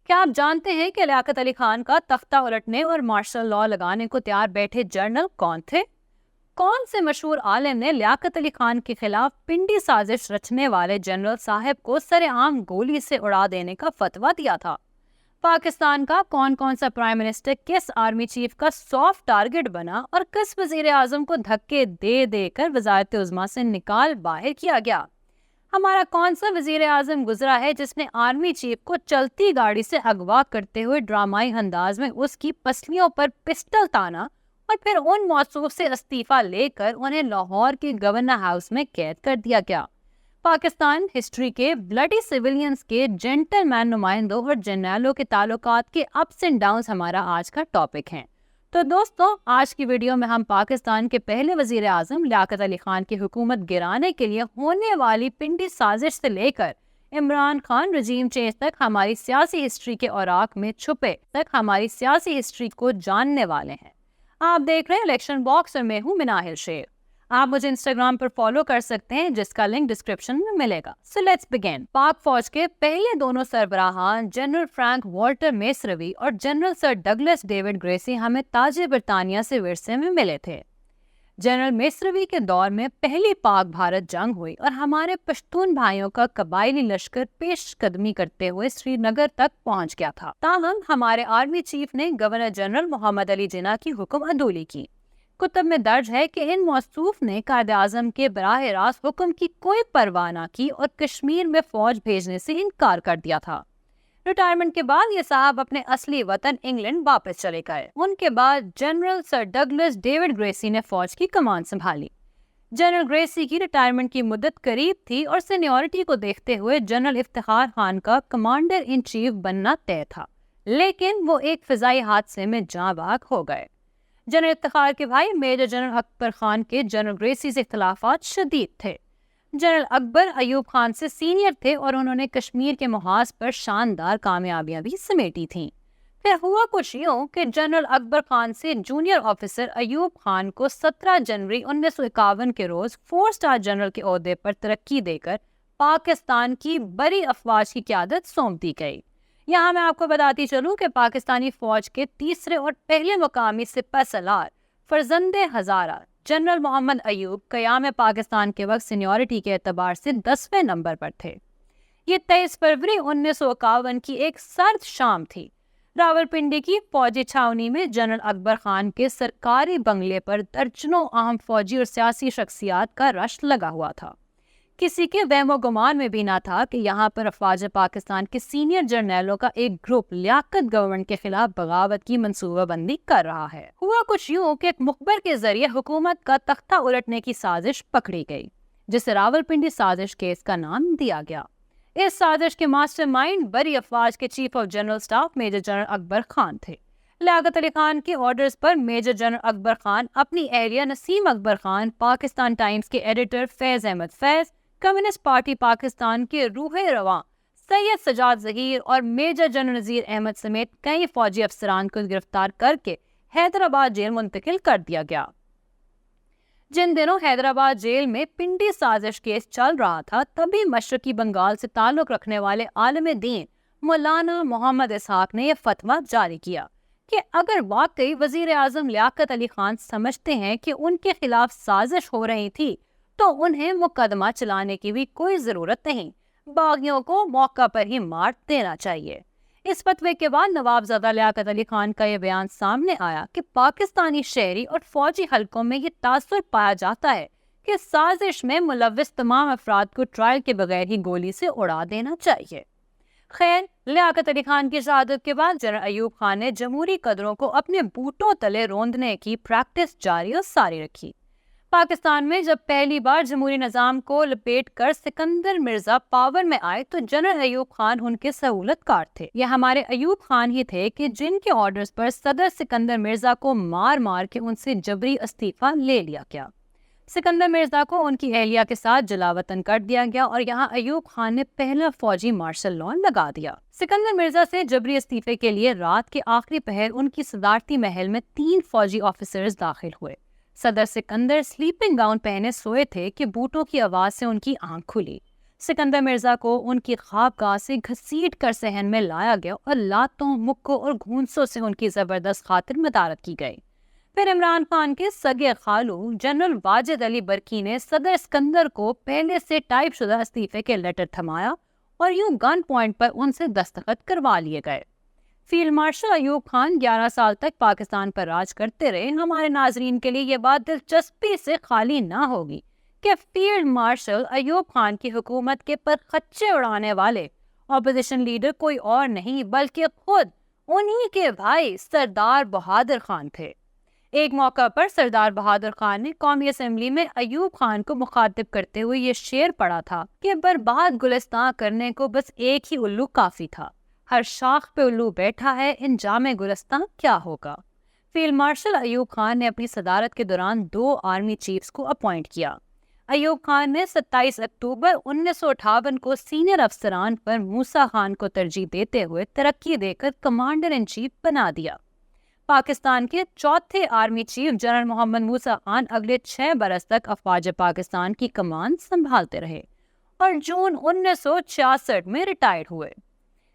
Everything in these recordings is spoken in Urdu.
کیا آپ جانتے ہیں کہ لیاقت علی خان کا تختہ الٹنے اور مارشل لا لگانے کو تیار بیٹھے جنرل کون تھے؟ کون سے مشہور عالم نے لیاقت علی خان کے خلاف پنڈی سازش رچنے والے جنرل صاحب کو سر عام گولی سے اڑا دینے کا فتویٰ دیا تھا؟ پاکستان کا کون سا پرائم منسٹر کس آرمی چیف کا سافٹ ٹارگٹ بنا اور کس وزیر اعظم کو دھکے دے دے کر وزارت عظمیٰ سے نکال باہر کیا گیا؟ ہمارا کون سا وزیر اعظم گزرا ہے جس نے آرمی چیف کو چلتی گاڑی سے اغوا کرتے ہوئے ڈرامائی انداز میں اس کی پسلیوں پر پسٹل تانا اور پھر ان موصوف سے استعفیٰ لے کر انہیں لاہور کے گورنر ہاؤس میں قید کر دیا گیا؟ پاکستان ہسٹری کے بلڈی سیویلینز کے جینٹل مین نمائندوں اور جرنیلوں کے تعلقات کے اپس اینڈ ڈاؤنز ہمارا آج کا ٹاپک ہیں۔ تو دوستوں، آج کی ویڈیو میں ہم پاکستان کے پہلے وزیر اعظم لیاقت علی خان کی حکومت گرانے کے لیے ہونے والی پنڈی سازش سے لے کر عمران خان رجیم چینج تک ہماری سیاسی ہسٹری کے اوراق میں چھپے تک ہماری سیاسی ہسٹری کو جاننے والے ہیں۔ آپ دیکھ رہے ہیں الیکشن باکس اور میں ہوں مناہل شیخ۔ آپ مجھے انسٹاگرام پر فالو کر سکتے ہیں جس کا لنک ڈسکرپشن میں ملے گا۔ So let's begin. پاک فوج کے پہلے دونوں سربراہان جنرل فرینک والٹر میسروی اور general sir Douglas David Gracey ہمیں تاج برطانیہ سے ورثے میں ملے تھے۔ جنرل میسروی کے دور میں پہلی پاک بھارت جنگ ہوئی اور ہمارے پشتون بھائیوں کا قبائلی لشکر پیش قدمی کرتے ہوئے سری نگر تک پہنچ گیا تھا۔ تاہم ہمارے آرمی چیف نے گورنر جنرل محمد علی جناح کی حکم عدولی کی۔ کتب میں درج ہے کہ ان موصوف نے قائد اعظم کے براہ راست حکم کی کوئی پرواہ نہ کی اور کشمیر میں فوج بھیجنے سے انکار کر دیا تھا۔ ریٹائرمنٹ کے بعد یہ صاحب اپنے اصلی وطن انگلینڈ واپس چلے گئے۔ ان کے بعد general sir Douglas David Gracey نے فوج کی کمان سنبھالی۔ جنرل گریسی کی ریٹائرمنٹ کی مدت قریب تھی اور سینیورٹی کو دیکھتے ہوئے جنرل افتخار خان کا کمانڈر ان چیف بننا طے تھا، لیکن وہ ایک فضائی حادثے میں جاں بحق ہو گئے۔ جنرل افتخار کے بھائی میجر جنرل اکبر خان کے جنرل گریسی سے اختلافات شدید تھے۔ جنرل اکبر ایوب خان سے سینئر تھے اور انہوں نے کشمیر کے محاذ پر شاندار کامیابیاں بھی سمیٹی تھیں۔ پھر ہوا کچھ یوں کہ جنرل اکبر خان سے جونیئر آفیسر ایوب خان کو 17 جنوری 1951 کے روز 4 اسٹار جنرل کے عہدے پر ترقی دے کر پاکستان کی بڑی افواج کی قیادت سونپ دی گئی۔ یہاں میں آپ کو بتاتی چلوں کہ پاکستانی فوج کے تیسرے اور پہلے مقامی سپہ سالار فرزند ہزارہ جنرل محمد ایوب قیام پاکستان کے وقت سینیورٹی کے اعتبار سے 10ویں نمبر پر تھے۔ یہ 23 فروری 1951 کی ایک سرد شام تھی۔ راولپنڈی کی فوجی چھاونی میں جنرل اکبر خان کے سرکاری بنگلے پر درجنوں اہم فوجی اور سیاسی شخصیات کا رش لگا ہوا تھا۔ کسی کے وہم و گمان میں بھی نہ تھا کہ یہاں پر افواج پاکستان کے سینئر جرنیلوں کا ایک گروپ لیاقت گورنمنٹ کے خلاف بغاوت کی منصوبہ بندی کر رہا ہے۔ ہوا کچھ یوں کہ ایک مخبر کے ذریعے حکومت کا تختہ الٹنے کی سازش پکڑی گئی، جسے راولپنڈی سازش کیس کا نام دیا گیا۔ اس سازش کے ماسٹر مائنڈ بڑی افواج کے chief of general staff major general Akbar Khan تھے۔ لیاقت علی خان کے آرڈرز پر میجر جنرل اکبر خان اپنی اہلیہ نسیم اکبر خان، پاکستان ٹائمز کے editor Faiz Ahmad Faiz, communist party Pakistan کے روح رواں سید سجاد ظہیر اور میجر جنرل نذیر احمد سمیت کئی فوجی افسران کو گرفتار کر کے حیدرآباد جیل منتقل کر دیا گیا۔ جن دنوں حیدرآباد جیل میں پنڈی سازش کیس چل رہا تھا، تبھی مشرقی بنگال سے تعلق رکھنے والے عالم دین مولانا محمد اسحاق نے یہ فتویٰ جاری کیا کہ اگر واقعی وزیر اعظم لیاقت علی خان سمجھتے ہیں کہ ان کے خلاف سازش ہو رہی تھی تو انہیں مقدمہ چلانے کی بھی کوئی ضرورت نہیں، باغیوں کو موقع پر ہی مار دینا چاہیے۔ اس فتوے کے بعد نوابزادہ لیاقت علی خان کا یہ بیان سامنے آیا کہ پاکستانی شہری اور فوجی حلقوں میں یہ تاثر پایا جاتا ہے کہ سازش میں ملوث تمام افراد کو ٹرائل کے بغیر ہی گولی سے اڑا دینا چاہیے۔ خیر، لیاقت علی خان کی شہادت کے بعد جنرل ایوب خان نے جمہوری قدروں کو اپنے بوٹوں تلے روندنے کی پریکٹس جاری اور ساری رکھی۔ پاکستان میں جب پہلی بار جمہوری نظام کو لپیٹ کر سکندر مرزا پاور میں آئے تو جنرل ایوب خان ان کے سہولت کار تھے۔ یہ ہمارے ایوب خان ہی تھے کہ جن کے آرڈرز پر صدر سکندر مرزا کو مار مار کے ان سے جبری استعفیٰ لے لیا گیا۔ سکندر مرزا کو ان کی اہلیہ کے ساتھ جلاوطن کر دیا گیا اور یہاں ایوب خان نے پہلا فوجی مارشل لا لگا دیا۔ سکندر مرزا سے جبری استعفے کے لیے رات کے آخری پہر ان کی صدارتی محل میں 3 فوجی آفیسرز داخل ہوئے۔ صدر سکندر سلیپنگ گاؤن پہنے سوئے تھے کہ بوٹوں کی آواز سے ان کی آنکھ کھلی۔ سکندر مرزا کو ان کی خوابگاہ سے گھسیٹ کر صحن میں لایا گیا اور لاتوں، مکوں اور گھونسوں سے ان کی زبردست خاطر مدارت کی گئی۔ پھر عمران خان کے سگے خالو جنرل واجد علی برقی نے صدر اسکندر کو پہلے سے ٹائپ شدہ استعفے کے لیٹر تھمایا اور یوں گن پوائنٹ پر ان سے دستخط کروا لیے گئے۔ فیلڈ مارشل ایوب خان 11 سال تک پاکستان پر راج کرتے رہے۔ ہمارے ناظرین کے لیے یہ بات دلچسپی سے خالی نہ ہوگی کہ فیلڈ مارشل ایوب خان کی حکومت کے پر خچے اڑانے والے اپوزیشن لیڈر کوئی اور نہیں بلکہ خود انہی کے بھائی سردار بہادر خان تھے۔ ایک موقع پر سردار بہادر خان نے قومی اسمبلی میں ایوب خان کو مخاطب کرتے ہوئے یہ شعر پڑھا تھا کہ برباد گلستان کرنے کو بس ایک ہی الو کافی تھا، ہر شاخ پہ الو بیٹھا ہے، انجام گلستان کیا ہوگا۔ فیلڈ مارشل ایوب خان نے اپنی صدارت کے دوران 2 آرمی چیفز کو اپوائنٹ کیا۔ ایوب خان نے 27 اکتوبر 1958 کو سینئر افسران پر موسیٰ خان کو ترجیح دیتے ہوئے ترقی دے کر کمانڈر ان چیف بنا دیا۔ پاکستان کے چوتھے آرمی چیف جنرل محمد موسیٰ خان اگلے 6 برس تک افواج پاکستان کی کمان سنبھالتے رہے اور جون 1966 میں ریٹائر ہوئے۔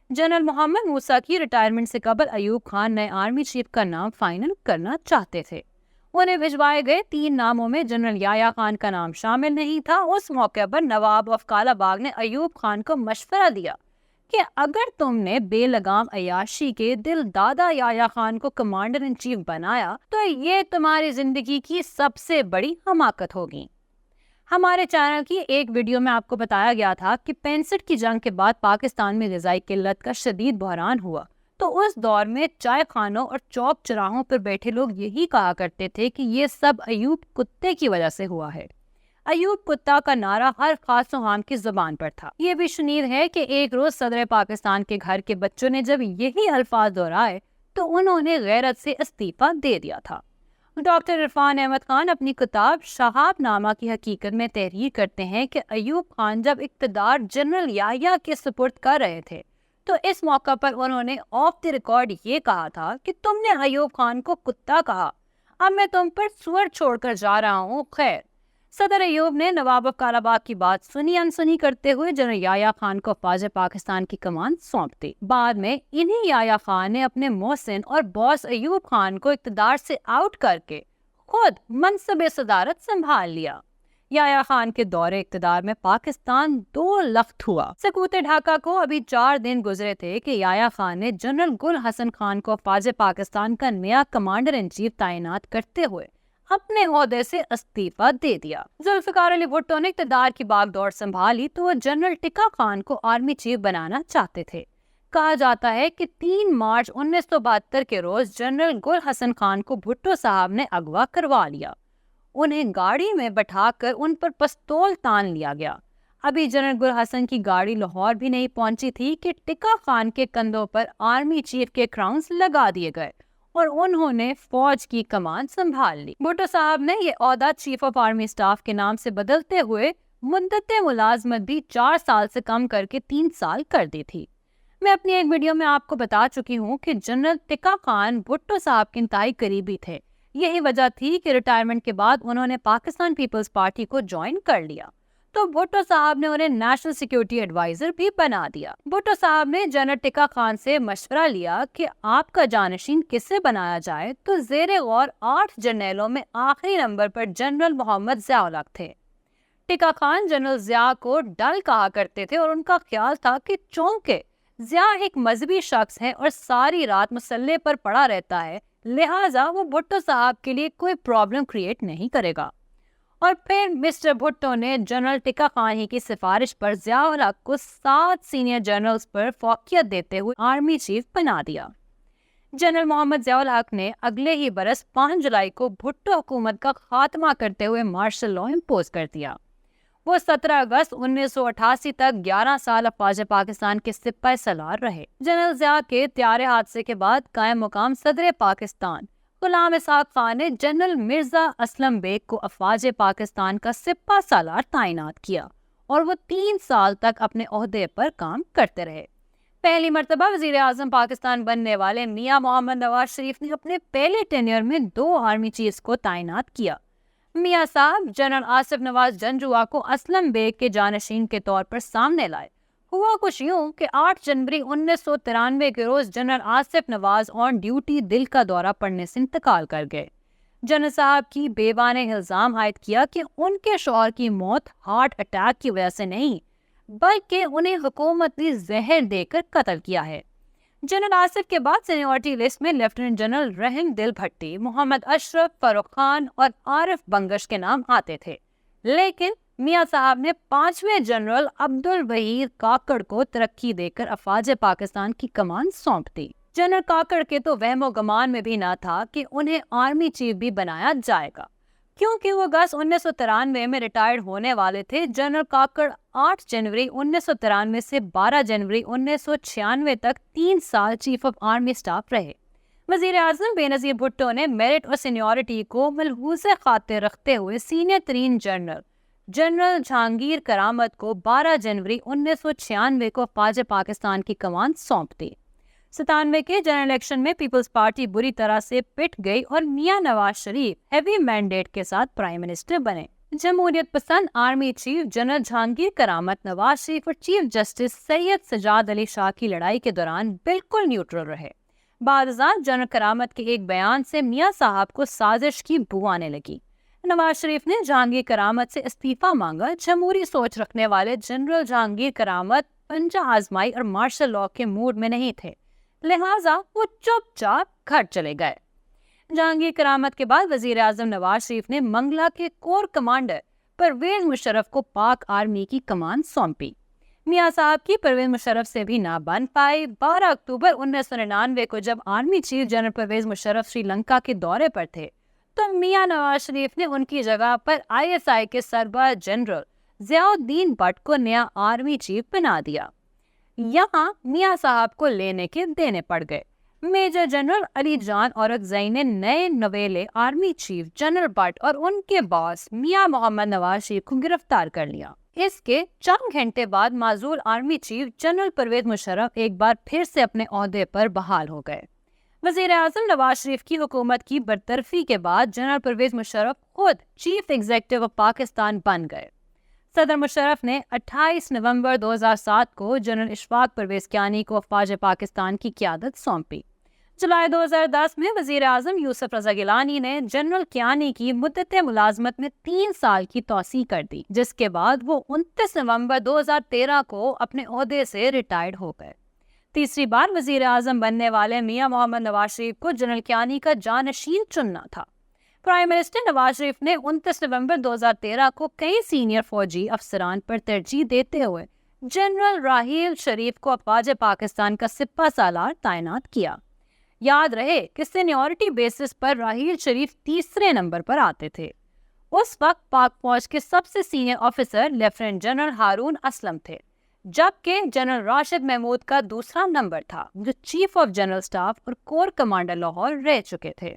جنرل محمد موسیٰ کی ریٹائرمنٹ سے قبل ایوب خان نئے آرمی چیف کا نام فائنل کرنا چاہتے تھے۔ انہیں بھجوائے گئے 3 ناموں میں جنرل یحییٰ خان کا نام شامل نہیں تھا۔ اس موقع پر نواب آف کالا باغ نے ایوب خان کو مشورہ دیا کہ اگر تم نے بے لگام عیاشی کے دل دادا یحییٰ خان کو کمانڈر ان چیف بنایا تو یہ تمہاری زندگی کی سب سے بڑی حماقت ہوگی۔ ہمارے چینل کی ایک ویڈیو میں آپ کو بتایا گیا تھا کہ 65 کی جنگ کے بعد پاکستان میں غذائی قلت کا شدید بحران ہوا، تو اس دور میں چائے خانوں اور چوک چراہوں پر بیٹھے لوگ یہی کہا کرتے تھے کہ یہ سب ایوب کتے کی وجہ سے ہوا ہے۔ ایوب کتا کا نعرہ ہر خاص و عام کی زبان پر تھا۔ یہ بھی شنید ہے کہ ایک روز صدر پاکستان کے گھر کے بچوں نے جب یہی الفاظ دہرائے تو انہوں نے غیرت سے استعفیٰ دے دیا تھا۔ ڈاکٹر عرفان احمد خان اپنی کتاب شہاب نامہ کی حقیقت میں تحریر کرتے ہیں کہ ایوب خان جب اقتدار جنرل یحییٰ کے سپرد کر رہے تھے تو اس موقع پر انہوں نے آف دی ریکارڈ یہ کہا تھا کہ تم نے ایوب خان کو کتا کہا، اب میں تم پر سور چھوڑ کر جا رہا ہوں۔ خیر، صدر ایوب نے نواب آف کالا باغ کی بات سنی انسنی کرتے ہوئے جنرل یحییٰ خان کو افواج پاکستان کی کمان سونپ دی۔ بعد میں انہی یحییٰ خان نے اپنے محسن اور باس ایوب خان کو اقتدار سے آؤٹ کر کے خود منصب صدارت سنبھال لیا۔ یحییٰ خان کے دور اقتدار میں پاکستان 2 لخت ہوا۔ سکوت ڈھاکہ کو ابھی 4 دن گزرے تھے کہ یحییٰ خان نے جنرل گل حسن خان کو افواج پاکستان کا نیا کمانڈر ان چیف تعینات کرتے ہوئے اپنے عہدے سے استعفیٰ دے دیا۔ ذوالفقار علی بھٹو نے اقتدار کی باغ دوڑ سنبھالی تو وہ جنرل ٹکا خان کو آرمی چیف بنانا چاہتے تھے۔ کہا جاتا ہے کہ 3 مارچ 1972 کے روز جنرل گل حسن خان کو بھٹو صاحب نے اغوا کروا لیا۔ انہیں گاڑی میں بٹھا کر ان پر پستول تان لیا گیا۔ ابھی جنرل گل حسن کی گاڑی لاہور بھی نہیں پہنچی تھی کہ ٹکا خان کے کندھوں پر آرمی چیف کے کراؤنز لگا دیے گئے اور انہوں نے فوج کی کمان سنبھال لی۔ بھٹو صاحب نے یہ عہدہ چیف آف آرمی اسٹاف کے نام سے بدلتے ہوئے مدت ملازمت بھی 4 سال سے کم کر کے 3 سال کر دی تھی۔ میں اپنی ایک ویڈیو میں آپ کو بتا چکی ہوں کہ جنرل ٹکا خان بھٹو صاحب کے انتہائی قریبی تھے۔ یہی وجہ تھی کہ ریٹائرمنٹ کے بعد انہوں نے پاکستان پیپلز پارٹی کو جوائن کر لیا تو بھٹو صاحب نے انہیں نیشنل سیکیورٹی ایڈوائزر بھی بنا دیا۔ بھٹو صاحب نے جنرل ٹکا خان سے مشورہ لیا کہ آپ کا جانشین کسے بنایا جائے تو زیر غور 8 جرنیلوں میں آخری نمبر پر جنرل محمد ضیاء الحق تھے۔ ٹکا خان جنرل ضیاء کو ڈل کہا کرتے تھے اور ان کا خیال تھا کہ چونکہ ضیاء ایک مذہبی شخص ہے اور ساری رات مسلح پر پڑا رہتا ہے، لہٰذا وہ بھٹو صاحب کے لیے کوئی پرابلم کریٹ نہیں کرے گا۔ اور پھر مسٹر بھٹو نے جنرل ٹکا خان ہی کی سفارش پر ضیاء الحق کو 7 سینئر جنرلز پر فوقیت دیتے ہوئے آرمی چیف بنا دیا۔ جنرل محمد ضیاء الحق نے اگلے ہی برس 5 جولائی کو بھٹو حکومت کا خاتمہ کرتے ہوئے مارشل لاء امپوز کر دیا۔ وہ 17 اگست 1988 تک 11 سال افواج پاکستان کے سپاہ سالار رہے۔ جنرل ضیاء کے طیارے حادثے کے بعد قائم مقام صدر پاکستان غلام اسحاق خان نے جنرل مرزا اسلم بیگ کو افواج پاکستان کا سپاہ سالار تعینات کیا اور وہ 3 سال تک اپنے عہدے پر کام کرتے رہے۔ پہلی مرتبہ وزیر اعظم پاکستان بننے والے میاں محمد نواز شریف نے اپنے پہلے ٹینیور میں 2 آرمی چیفز کو تعینات کیا۔ میاں صاحب جنرل آصف نواز جنجوعہ کو اسلم بیگ کے جانشین کے طور پر سامنے لائے۔ ہوا کچھ یوں کہ 8 جنوری 1993 کے روز general Asif Nawaz on duty دل کا دورہ پڑنے سے انتقال کر گئے۔ جنرل صاحب کی بیوہ نے الزام عائد کیا کہ ان کے شوہر کی موت ہارٹ اٹیک کی وجہ سے نہیں بلکہ انہیں حکومت نے زہر دے کر قتل کیا ہے۔ جنرل آصف کے بعد سینیورٹی لسٹ میں لیفٹیننٹ جنرل رحم دل بھٹی، محمد اشرف، فاروق خان اور عارف بنگش کے نام آتے تھے، لیکن میاں صاحب نے 5ویں جنرل عبدالوحید کاکڑ کو ترقی دے کر افواج پاکستان کی کمان سونپ دی۔ جنرل کاکڑ کے تو وہم و گمان میں بھی نہ تھا کہ انہیں آرمی چیف بھی بنایا جائے گا، کیونکہ وہ اگست 1993 میں ریٹائرڈ ہونے والے تھے۔ جنرل کاکڑ 8 جنوری 1993 سے 12 جنوری 1996 تک 3 سال چیف آف آرمی سٹاف رہے۔ وزیر اعظم بے نظیر بھٹو نے میرٹ اور سینیورٹی کو ملحوظ خاطر رکھتے ہوئے سینئر ترین جنرل جہانگیر کرامت کو 12 جنوری 1996 کو افواج پاکستان کی کمان سونپ دی۔ 97 کے جنرل الیکشن میں پیپلز پارٹی بری طرح سے پٹ گئی اور میاں نواز شریف ہیوی مینڈیٹ کے ساتھ پرائم منسٹر بنے۔ جمہوریت پسند آرمی چیف جنرل جہانگیر کرامت نواز شریف اور چیف جسٹس سید سجاد علی شاہ کی لڑائی کے دوران بالکل نیوٹرل رہے۔ بعد ازاں جنرل کرامت کے ایک بیان سے میاں صاحب کو سازش کی بو آنے لگی۔ نواز شریف نے جہانگیر کرامت سے استعفیٰ مانگا۔ جمہوری سوچ رکھنے والے جنرل جہانگیر کرامت پنجہ آزمائی اور مارشل لاء کے موڈ میں نہیں تھے، لہٰذا وہ چپ چاپ گھر چلے گئے۔ جہانگیر کرامت کے بعد وزیر اعظم نواز شریف نے منگلہ کے کور کمانڈر پرویز مشرف کو پاک آرمی کی کمان سونپی۔ میاں صاحب کی پرویز مشرف سے بھی نہ بن پائی۔ 12 اکتوبر 1999 کو جب army chief general Pervez Musharraf Sri Lanka کے دورے پر تھے تو میاں نواز شریف نے ان کی جگہ پر ISI کے سربراہ جنرل ضیاء الدین بٹ کو نیا آرمی چیف بنا دیا۔ یہاں میاں صاحب کو لینے کے دینے پڑ گئے۔ میجر جنرل علی جان اورکزئی نے نئے نویلے آرمی چیف جنرل بٹ اور ان کے باس میاں محمد نواز شریف کو گرفتار کر لیا۔ اس کے چند گھنٹے بعد معزول army chief general Pervez Musharraf ایک بار پھر سے اپنے عہدے پر بحال ہو گئے۔ وزیر اعظم نواز شریف کی حکومت کی برطرفی کے بعد جنرل پرویز مشرف خود چیف ایگزیکٹو آف پاکستان بن گئے۔ صدر مشرف نے 28 نومبر 2007 کو جنرل اشفاق پرویز کیانی کو افواج پاکستان کی قیادت سونپی۔ جولائی 2010 میں وزیر اعظم یوسف رضا گیلانی نے جنرل کیانی کی مدت ملازمت میں 3 سال کی توسیع کر دی، جس کے بعد وہ 29 نومبر 2013 کو اپنے عہدے سے ریٹائرڈ ہو گئے۔ تیسری بار وزیر اعظم بننے والے میاں محمد نواز شریف کو جنرل کیانی کا جانشین چننا تھا۔ پرائم منسٹر نواز شریف نے 29 نومبر 2013 کو کئی سینئر فوجی افسران پر ترجیح دیتے ہوئے جنرل راحیل شریف کو افواج پاکستان کا سپہ سالار تعینات کیا۔ یاد رہے کہ سینیورٹی بیسس پر راحیل شریف تیسرے نمبر پر آتے تھے۔ اس وقت پاک فوج کے سب سے senior officer lieutenant general Haroon Aslam تھے، جبکہ جنرل راشد محمود کا دوسرا نمبر تھا، جو چیف آف جنرل سٹاف اور کور کمانڈر لاہور رہ چکے تھے۔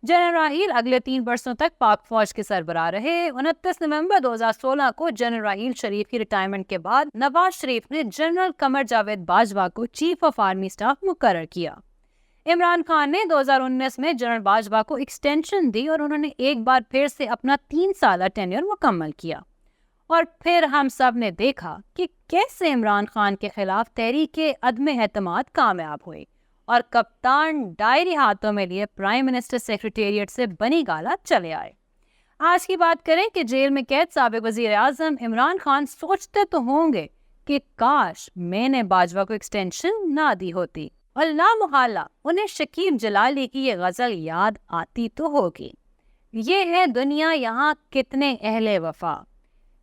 جنرل راحیل اگلے 3 برسوں تک پاک فوج کے سربراہ رہے۔ 29 نومبر 2016 کو جنرل راحیل شریف کی ریٹائرمنٹ کے بعد نواز شریف نے جنرل قمر جاوید باجوہ کو چیف آف آرمی سٹاف مقرر کیا۔ عمران خان نے 2019 میں جنرل باجوہ کو ایکسٹینشن دی اور انہوں نے ایک بار پھر سے اپنا 3 سالہ ٹینیور مکمل کیا۔ اور پھر ہم سب نے دیکھا کہ کیسے عمران خان کے خلاف تحریک عدم اعتماد کامیاب ہوئی اور کپتان ڈائری ہاتھوں میں لیے پرائم منسٹر سیکریٹریٹ سے بنی گالا چلے آئے۔ آج کی بات کریں کہ جیل میں قید سابق وزیر اعظم عمران خان سوچتے تو ہوں گے کہ کاش میں نے باجوہ کو ایکسٹینشن نہ دی ہوتی، اور لامحالہ انہیں شکیب جلالی کی یہ غزل یاد آتی تو ہوگی: یہ ہے دنیا یہاں کتنے اہل وفا،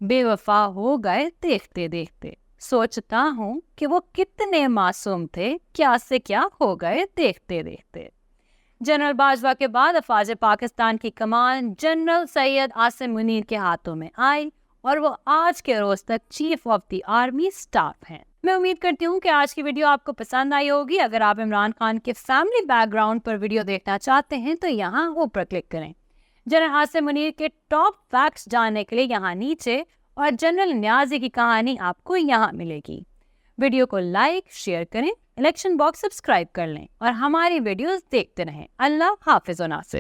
بے وفا ہو گئے دیکھتے دیکھتے، سوچتا ہوں کہ وہ کتنے معصوم تھے، کیا سے کیا ہو گئے دیکھتے دیکھتے۔ جنرل باجوہ کے بعد افواج پاکستان کی کمان جنرل سید عاصم منیر کے ہاتھوں میں آئی اور وہ آج کے روز تک chief of the army staff ہیں۔ میں امید کرتی ہوں کہ آج کی ویڈیو آپ کو پسند آئی ہوگی۔ اگر آپ عمران خان کے فیملی بیک گراؤنڈ پر ویڈیو دیکھنا چاہتے ہیں تو یہاں اوپر کلک کریں۔ جنرل عاصم منیر کے ٹاپ فیکٹس جاننے کے لیے یہاں نیچے، اور جنرل نیازی کی کہانی آپ کو یہاں ملے گی۔ ویڈیو کو لائک، شیئر کریں، الیکشن باکس سبسکرائب کر لیں اور ہماری ویڈیوز دیکھتے رہیں۔ اللہ حافظ و ناصر۔